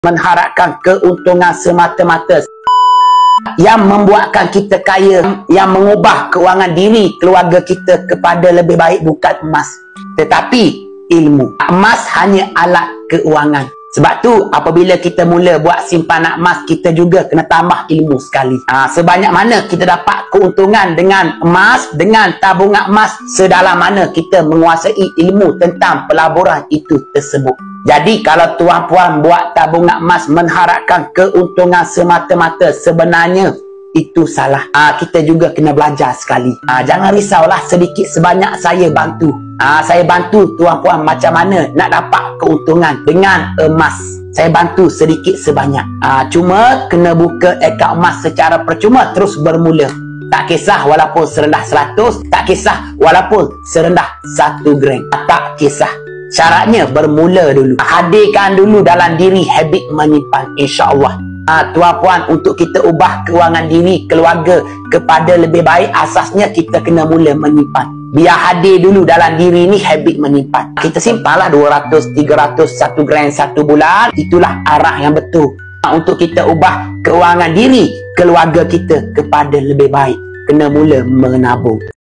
mengharapkan keuntungan semata-mata yang membuatkan kita kaya, yang mengubah keuangan diri keluarga kita kepada lebih baik bukan emas, tetapi ilmu. Emas hanya alat keuangan. Sebab tu apabila kita mula buat simpanan emas, kita juga kena tambah ilmu sekali. Sebanyak mana kita dapat keuntungan dengan emas, dengan tabungan emas, sedalam mana kita menguasai ilmu tentang pelaburan itu tersebut. Jadi kalau tuan-puan buat tabungan emas mengharapkan keuntungan semata-mata, sebenarnya itu salah. Kita juga kena belajar sekali. Jangan risaulah, sedikit sebanyak saya bantu. Saya bantu tuan-puan macam mana nak dapat keuntungan dengan emas. Saya bantu sedikit sebanyak. Cuma kena buka akaun emas secara percuma, terus bermula. Tak kisah walaupun serendah 100, tak kisah walaupun serendah 1 gram. Tak kisah. Syaratnya bermula dulu. Hadirkan dulu dalam diri habit menyimpan, insya-Allah. Tuan-puan, untuk kita ubah keuangan diri keluarga kepada lebih baik, asasnya kita kena mula menyimpan. Biar hadir dulu dalam diri ni habit menyimpan. Kita simpanlah 200, 300, 1 gram 1 bulan. Itulah arah yang betul untuk kita ubah keuangan diri keluarga kita kepada lebih baik. Kena mula menabung.